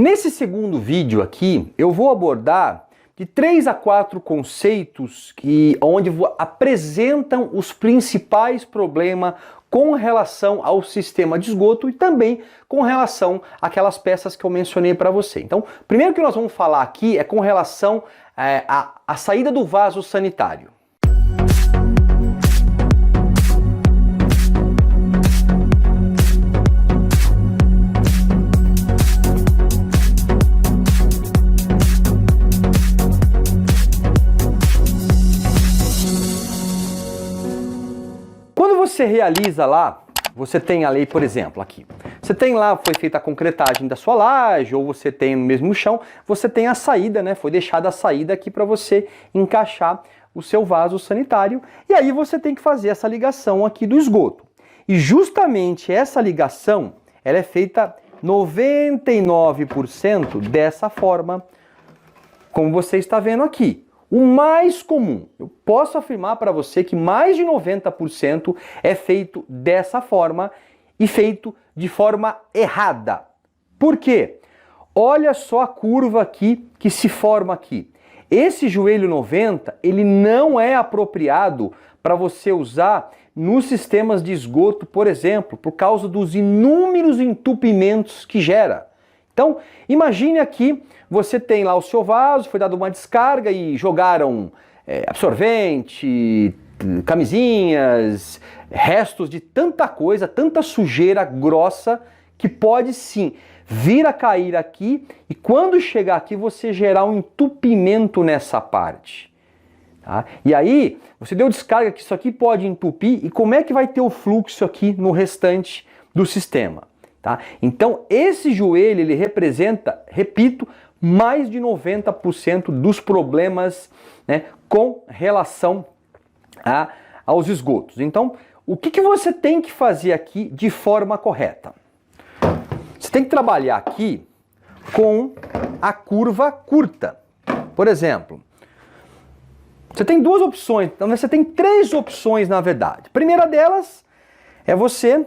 Nesse segundo vídeo aqui, eu vou abordar de 3 a 4 conceitos onde apresentam os principais problemas com relação ao sistema de esgoto e também com relação àquelas peças que eu mencionei para você. Então, primeiro que nós vamos falar aqui é com relação à saída do vaso sanitário. Quando você realiza lá, você tem a lei, por exemplo, aqui. Você tem lá, foi feita a concretagem da sua laje, ou você tem no mesmo chão, você tem a saída, né? Foi deixada a saída aqui para você encaixar o seu vaso sanitário. E aí você tem que fazer essa ligação aqui do esgoto. E justamente essa ligação, ela é feita 99% dessa forma, como você está vendo aqui. O mais comum, eu posso afirmar para você que mais de 90% é feito dessa forma e feito de forma errada. Por quê? Olha só a curva aqui que se forma aqui. Esse joelho 90, ele não é apropriado para você usar nos sistemas de esgoto, por exemplo, por causa dos inúmeros entupimentos que gera. Então, imagine aqui, você tem lá o seu vaso, foi dada uma descarga e jogaram absorvente, camisinhas, restos de tanta coisa, tanta sujeira grossa que pode sim vir a cair aqui e quando chegar aqui você gerar um entupimento nessa parte. Tá? E aí, você deu descarga que isso aqui pode entupir e como é que vai ter o fluxo aqui no restante do sistema? Tá? Então, esse joelho, ele representa, repito, mais de 90% dos problemas, né, com relação aos esgotos. Então, o que você tem que fazer aqui de forma correta? Você tem que trabalhar aqui com a curva curta. Por exemplo, você tem duas opções, então você tem 3 opções na verdade. A primeira delas é você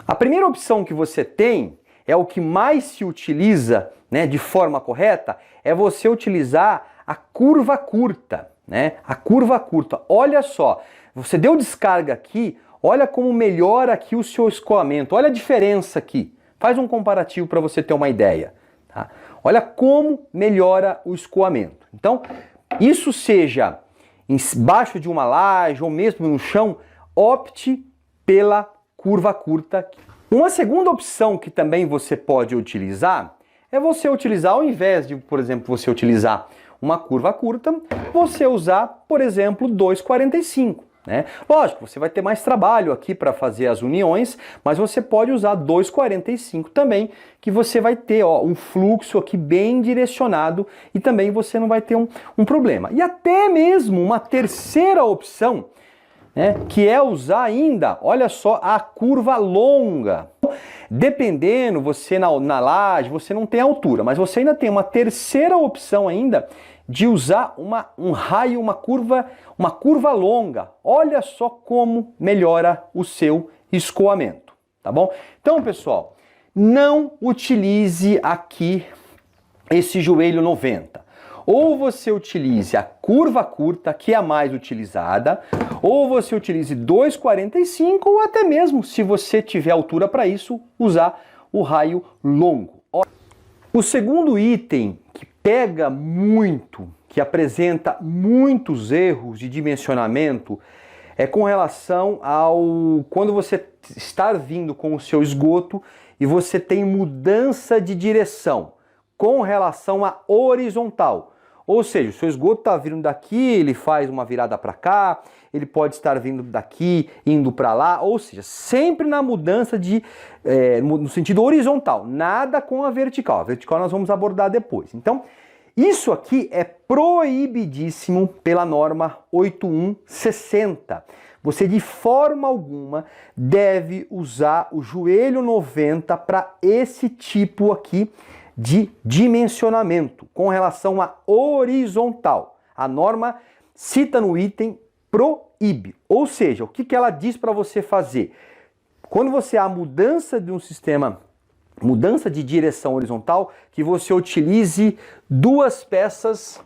A primeira opção que você tem, é o que mais se utiliza, né, de forma correta, é você utilizar a curva curta, né? A curva curta. Olha só, você deu descarga aqui, olha como melhora aqui o seu escoamento, olha a diferença aqui. Faz um comparativo para você ter uma ideia. Tá? Olha como melhora o escoamento. Então, isso seja embaixo de uma laje ou mesmo no chão, opte pela curva curta. Uma segunda opção que também você pode utilizar é você utilizar, ao invés de, por exemplo, você utilizar uma curva curta, você usar, por exemplo, 2,45. Né? Lógico, você vai ter mais trabalho aqui para fazer as uniões, mas você pode usar 2,45 também, que você vai ter um fluxo aqui bem direcionado e também você não vai ter um problema. E até mesmo uma terceira opção, né, que é usar ainda, olha só, a curva longa. Dependendo, você na laje, você não tem altura, mas você ainda tem uma terceira opção ainda de usar um raio, uma curva longa. Olha só como melhora o seu escoamento, tá bom? Então, pessoal, não utilize aqui esse joelho 90. Ou você utilize a curva curta, que é a mais utilizada, ou você utilize 2,45, ou até mesmo, se você tiver altura para isso, usar o raio longo. O segundo item que pega muito, que apresenta muitos erros de dimensionamento, é com relação ao quando você está vindo com o seu esgoto e você tem mudança de direção com relação à horizontal. Ou seja, o seu esgoto está vindo daqui, ele faz uma virada para cá, ele pode estar vindo daqui, indo para lá, ou seja, sempre na mudança no sentido horizontal, nada com a vertical. A vertical nós vamos abordar depois. Então, isso aqui é proibidíssimo pela norma 8160. você de forma alguma deve usar o joelho 90 para esse tipo aqui de dimensionamento com relação à horizontal. A norma cita no item proíbe, ou seja, o que ela diz para você fazer? Quando você há mudança de um sistema, mudança de direção horizontal, que você utilize duas peças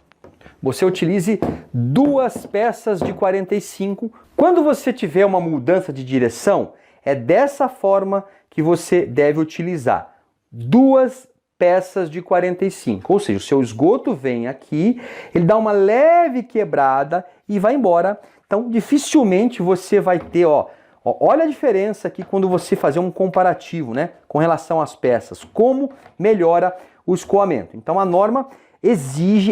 de 45. Quando você tiver uma mudança de direção, é dessa forma que você deve utilizar. Duas peças de 45. Ou seja, o seu esgoto vem aqui, ele dá uma leve quebrada e vai embora. Então, dificilmente você vai ter, olha a diferença aqui quando você fazer um comparativo, né, com relação às peças, como melhora o escoamento. Então, a norma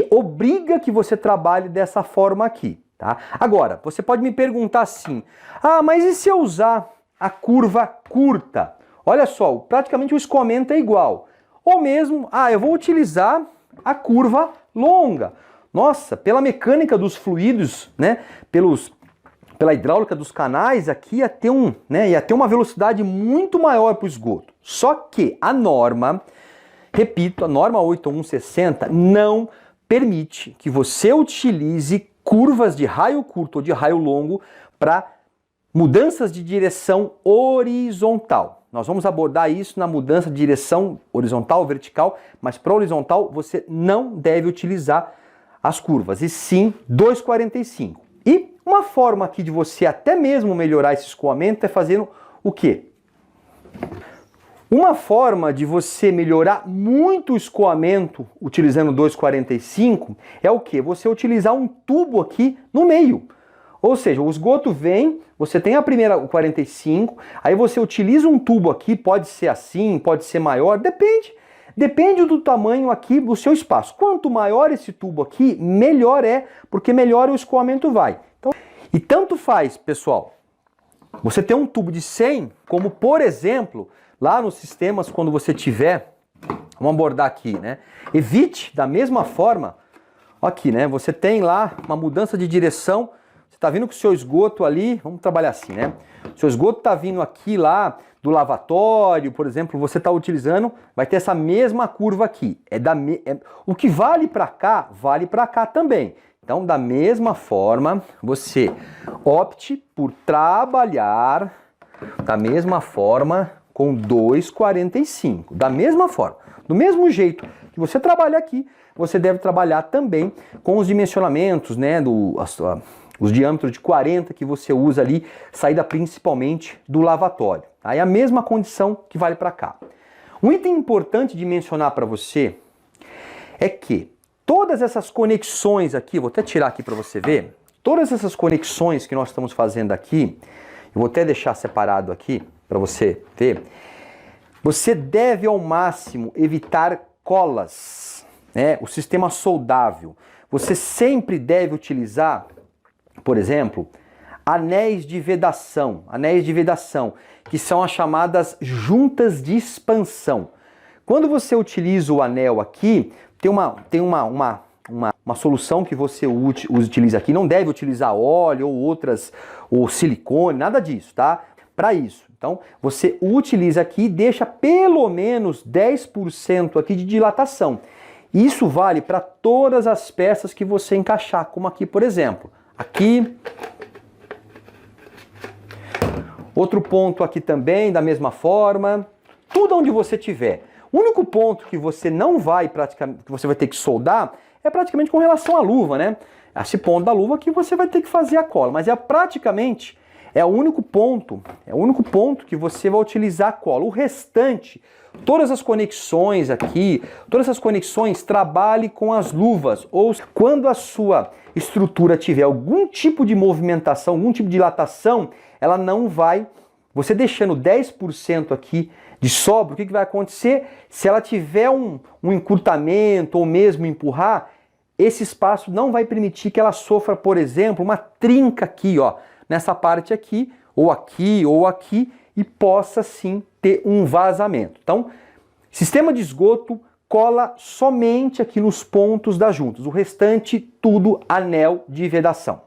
obriga que você trabalhe dessa forma aqui, tá? Agora, você pode me perguntar assim, mas e se eu usar a curva curta? Olha só, praticamente o escoamento é igual. Ou mesmo, eu vou utilizar a curva longa. Nossa, pela mecânica dos fluidos, né, pela hidráulica dos canais, aqui ia ter uma velocidade muito maior para o esgoto. Só que a norma, repito, a norma 8160 não permite que você utilize curvas de raio curto ou de raio longo para mudanças de direção horizontal. Nós vamos abordar isso na mudança de direção horizontal, vertical, mas para horizontal você não deve utilizar as curvas, e sim 2,45. E uma forma aqui de você até mesmo melhorar esse escoamento é fazendo o quê? Uma forma de você melhorar muito o escoamento utilizando 2,45 é o quê? Você utilizar um tubo aqui no meio. Ou seja, o esgoto vem, você tem a primeira 45, aí você utiliza um tubo aqui, pode ser assim, pode ser maior, depende do tamanho aqui do seu espaço. Quanto maior esse tubo aqui, melhor é, porque melhor o escoamento vai. Então, e tanto faz, pessoal, você ter um tubo de 100, como por exemplo, lá nos sistemas, quando você tiver, vamos abordar aqui, né? Evite da mesma forma, aqui, né? Você tem lá uma mudança de direção, você está vindo com o seu esgoto ali, vamos trabalhar assim, né? O seu esgoto está vindo aqui lá do lavatório, por exemplo, você está utilizando, vai ter essa mesma curva aqui. O que vale para cá também. Então, da mesma forma, você opte por trabalhar da mesma forma com 2,45. Da mesma forma. Do mesmo jeito que você trabalha aqui, você deve trabalhar também com os dimensionamentos, né, os diâmetros de 40 que você usa ali, saída principalmente do lavatório. Aí a mesma condição que vale para cá. Um item importante de mencionar para você é que todas essas conexões aqui, vou até tirar aqui para você ver, todas essas conexões que nós estamos fazendo aqui, eu vou até deixar separado aqui para você ver, você deve ao máximo evitar colas, né? O sistema soldável. Você sempre deve utilizar, por exemplo, anéis de vedação, que são as chamadas juntas de expansão. Quando você utiliza o anel aqui, tem uma solução que você utiliza aqui, não deve utilizar óleo ou silicone, nada disso, tá? Para isso. Então, você utiliza aqui e deixa pelo menos 10% aqui de dilatação. Isso vale para todas as peças que você encaixar, como aqui, por exemplo. Aqui. Outro ponto aqui também, da mesma forma. Tudo onde você tiver. O único ponto que você não vai praticamente, que você vai ter que soldar, é praticamente com relação à luva, né? Esse ponto da luva que você vai ter que fazer a cola, mas é o único ponto que você vai utilizar a cola. O restante, todas as conexões aqui, todas essas conexões, trabalhe com as luvas. Ou quando a sua estrutura tiver algum tipo de movimentação, algum tipo de dilatação, ela não vai... Você deixando 10% aqui de sobra, o que vai acontecer? Se ela tiver um encurtamento ou mesmo empurrar, esse espaço não vai permitir que ela sofra, por exemplo, uma trinca aqui, ó, nessa parte aqui, ou aqui, e possa sim ter um vazamento. Então, sistema de esgoto cola somente aqui nos pontos das juntas, o restante tudo anel de vedação.